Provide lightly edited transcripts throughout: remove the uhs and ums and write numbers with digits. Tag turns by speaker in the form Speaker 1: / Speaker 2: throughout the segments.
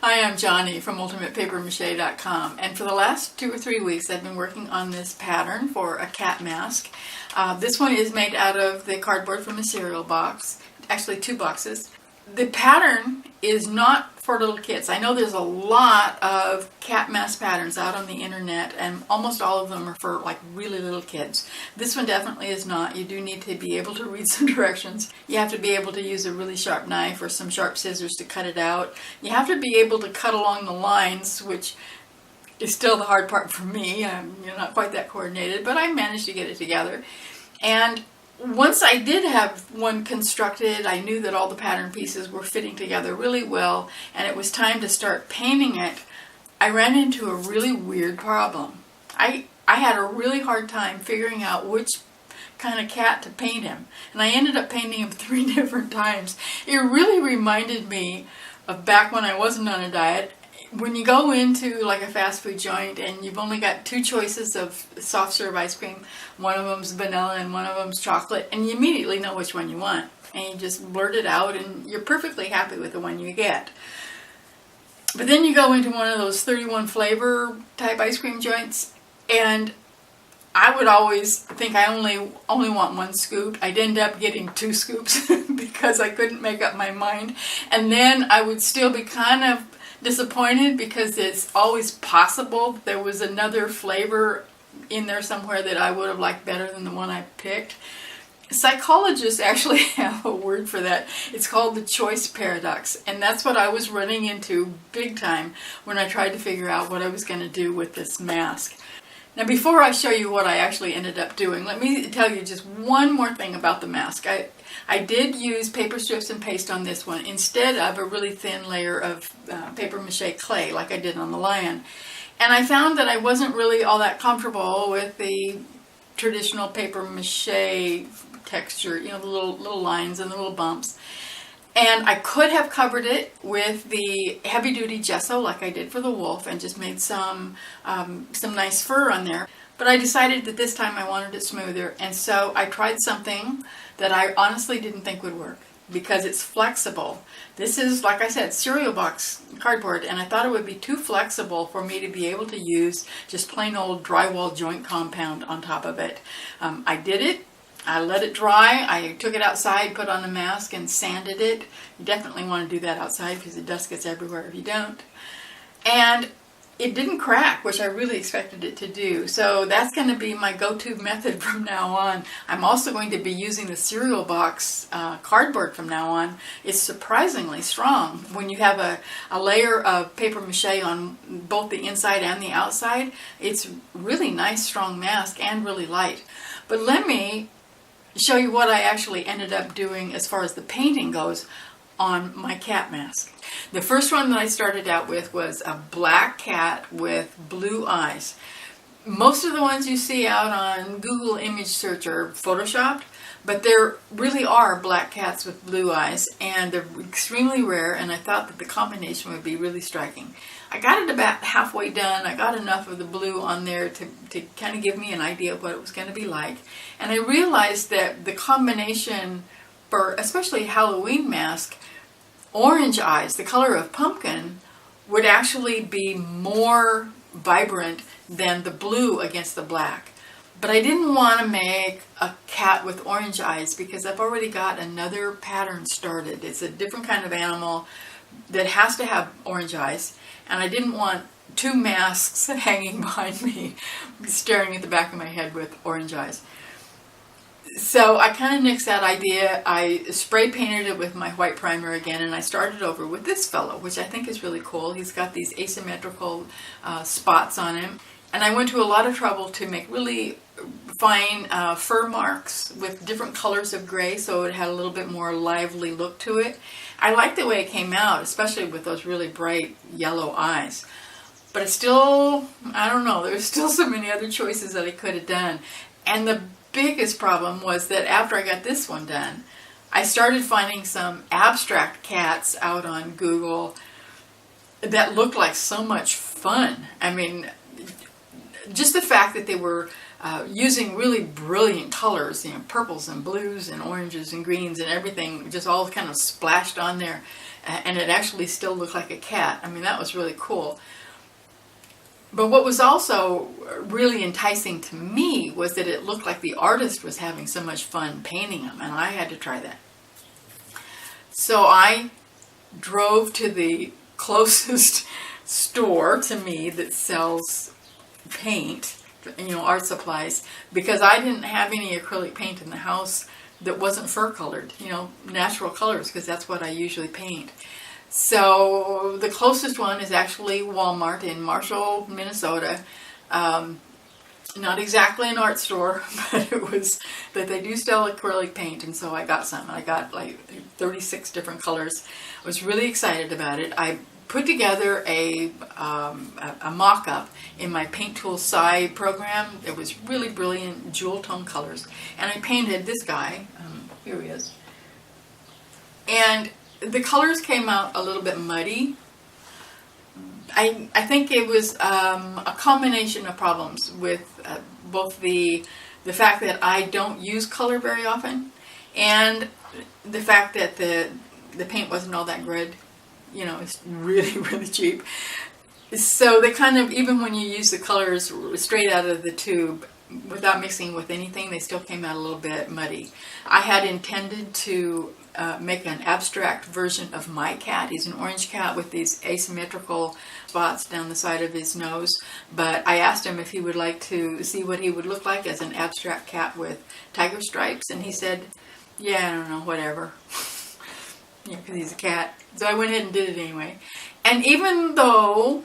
Speaker 1: Hi, I'm Johnny from UltimatePaperMache.com, and for the last 2 or 3 weeks I've been working on this pattern for a cat mask. This one is made out of the cardboard from a cereal box, actually 2 boxes. The pattern is not for little kids. I know there's a lot of cat mask patterns out on the internet, and almost all of them are for like really little kids. This one definitely is not. You do need to be able to read some directions. You have to be able to use a really sharp knife or some sharp scissors to cut it out. You have to be able to cut along the lines, which is still the hard part for me. I'm not quite that coordinated, but I managed to get it together. And once I did have one constructed, I knew that all the pattern pieces were fitting together really well, and it was time to start painting it. I ran into a really weird problem. I had a really hard time figuring out which kind of cat to paint him, and I ended up painting him 3 different times. It really reminded me of back when I wasn't on a diet. When you go into like a fast food joint and you've only got 2 choices of soft serve ice cream, one of them's vanilla and one of them's chocolate, and you immediately know which one you want, and you just blurt it out and you're perfectly happy with the one you get. But then you go into one of those 31 flavor type ice cream joints, and I would always think I only want 1 scoop. I'd end up getting 2 scoops because I couldn't make up my mind, and then I would still be kind of disappointed because it's always possible there was another flavor in there somewhere that I would have liked better than the one I picked. Psychologists actually have a word for that. It's called the choice paradox, and that's what I was running into big time when I tried to figure out what I was going to do with this mask. Now, before I show you what I actually ended up doing, let me tell you just one more thing about the mask. I did use paper strips and paste on this one instead of a really thin layer of paper mache clay like I did on the lion. And I found that I wasn't really all that comfortable with the traditional paper mache texture, the little lines and the little bumps. And I could have covered it with the heavy-duty gesso like I did for the wolf and just made some nice fur on there. But I decided that this time I wanted it smoother, and so I tried something that I honestly didn't think would work because it's flexible. This is, like I said, cereal box cardboard, and I thought it would be too flexible for me to be able to use just plain old drywall joint compound on top of it. I did it. I let it dry. I took it outside, put on a mask, and sanded it. You definitely want to do that outside because the dust gets everywhere if you don't. And it didn't crack, which I really expected it to do. So that's going to be my go-to method from now on. I'm also going to be using the cereal box cardboard from now on. It's surprisingly strong. When you have a layer of paper mache on both the inside and the outside, it's really nice, strong mask and really light. But let me show you what I actually ended up doing as far as the painting goes on my cat mask. The first one that I started out with was a black cat with blue eyes. Most of the ones you see out on Google image search are photoshopped, but there really are black cats with blue eyes, and they're extremely rare, and I thought that the combination would be really striking. I got it about halfway done. I got enough of the blue on there to kind of give me an idea of what it was going to be like, and I realized that the combination for especially Halloween mask, orange eyes, the color of pumpkin, would actually be more vibrant than the blue against the black. But I didn't want to make a cat with orange eyes because I've already got another pattern started. It's a different kind of animal that has to have orange eyes, and I didn't want 2 masks hanging behind me staring at the back of my head with orange eyes. So I kind of nixed that idea. I spray painted it with my white primer again, and I started over with this fellow, which I think is really cool. He's got these asymmetrical spots on him, and I went to a lot of trouble to make really fine fur marks with different colors of gray, so it had a little bit more lively look to it. I like the way it came out, especially with those really bright yellow eyes. But it's still, I don't know, there's still so many other choices that I could have done. And the biggest problem was that after I got this one done, I started finding some abstract cats out on Google that looked like so much fun. I mean, just the fact that they were using really brilliant colors, purples and blues and oranges and greens and everything, just all kind of splashed on there. and it actually still looked like a cat. I mean, that was really cool. But what was also really enticing to me was that it looked like the artist was having so much fun painting them, and I had to try that. So I drove to the closest store to me that sells paint, art supplies, because I didn't have any acrylic paint in the house that wasn't fur colored, natural colors, because that's what I usually paint. So the closest one is actually Walmart in Marshall, Minnesota. Not exactly an art store, but they do sell acrylic paint, and so I got some. I got like 36 different colors. I was really excited about it. I put together a mock-up in my Paint Tool Sci program. It was really brilliant jewel tone colors, and I painted this guy. Here he is. And the colors came out a little bit muddy. I think it was a combination of problems with both the fact that I don't use color very often, and the fact that the paint wasn't all that good. It's really, really cheap. So they kind of, even when you use the colors straight out of the tube, without mixing with anything, they still came out a little bit muddy. I had intended to make an abstract version of my cat. He's an orange cat with these asymmetrical spots down the side of his nose, but I asked him if he would like to see what he would look like as an abstract cat with tiger stripes, and he said, yeah, I don't know, whatever. Because he's a cat. So I went ahead and did it anyway. And even though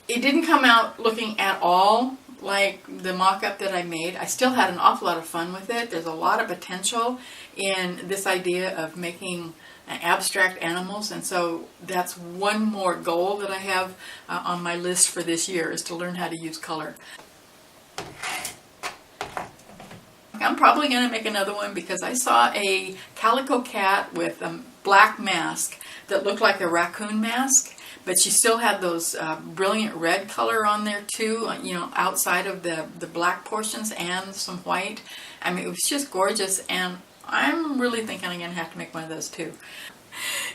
Speaker 1: it didn't come out looking at all like the mock-up that I made, I still had an awful lot of fun with it. There's a lot of potential in this idea of making abstract animals, and so that's one more goal that I have on my list for this year, is to learn how to use color. I'm probably going to make another one because I saw a calico cat with a black mask that looked like a raccoon mask, but she still had those brilliant red color on there too, outside of the black portions, and some white. I mean, it was just gorgeous, and I'm really thinking I'm going to have to make one of those too.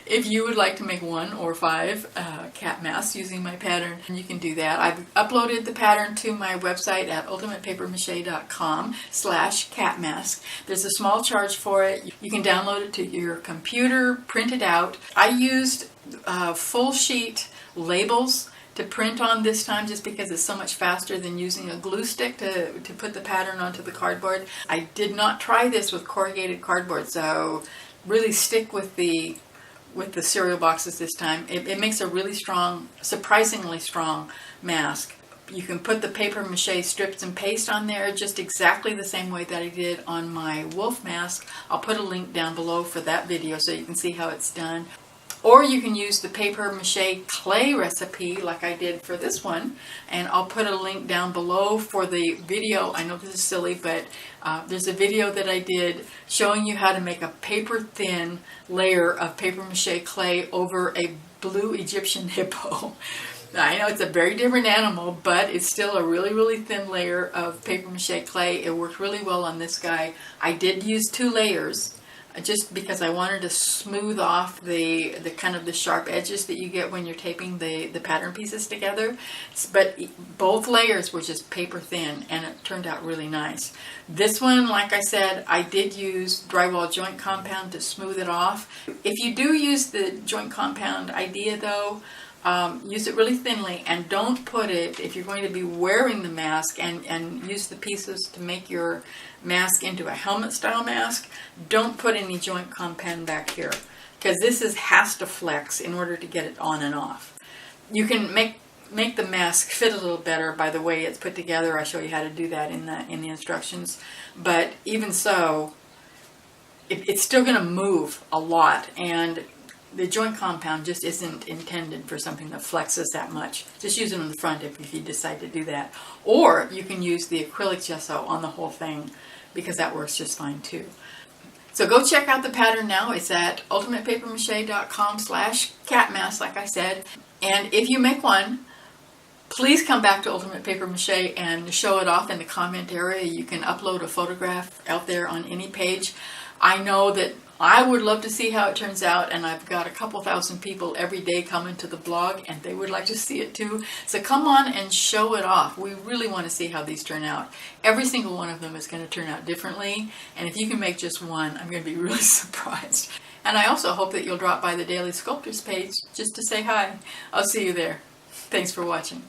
Speaker 1: If you would like to make 1 or 5 cat masks using my pattern, you can do that. I've uploaded the pattern to my website at ultimatepapermache.com/catmask. There's a small charge for it. You can download it to your computer, print it out. I used full sheet labels to print on this time, just because it's so much faster than using a glue stick to put the pattern onto the cardboard. I did not try this with corrugated cardboard, so really stick with the cereal boxes this time. It makes a really strong, surprisingly strong mask. You can put the paper mache strips and paste on there just exactly the same way that I did on my wolf mask. I'll put a link down below for that video so you can see how it's done. Or you can use the paper mache clay recipe like I did for this one, and I'll put a link down below for the video. I know this is silly, but there's a video that I did showing you how to make a paper thin layer of paper mache clay over a blue Egyptian hippo. I know it's a very different animal, but it's still a really, really thin layer of paper mache clay. It worked really well on this guy. I did use 2 layers. Just because I wanted to smooth off the kind of the sharp edges that you get when you're taping the pattern pieces together. But both layers were just paper thin, and it turned out really nice. This one, like I said, I did use drywall joint compound to smooth it off. If you do use the joint compound idea though, use it really thinly, and don't put it, if you're going to be wearing the mask and use the pieces to make your mask into a helmet style mask, don't put any joint compound back here, because this has to flex in order to get it on and off. You can make the mask fit a little better by the way it's put together. I show you how to do that in the instructions, but even so, it's still going to move a lot, and the joint compound just isn't intended for something that flexes that much. Just use it on the front if you decide to do that. Or you can use the acrylic gesso on the whole thing, because that works just fine too. So go check out the pattern now. It's at ultimatepapermache.com/catmask, like I said. And if you make one, please come back to Ultimate Paper Mache and show it off in the comment area. You can upload a photograph out there on any page. I know that I would love to see how it turns out, and I've got a couple thousand people every day coming to the blog, and they would like to see it too. So come on and show it off. We really want to see how these turn out. Every single one of them is going to turn out differently, and if you can make just one, I'm going to be really surprised. And I also hope that you'll drop by the Daily Sculptors page just to say hi. I'll see you there. Thanks for watching.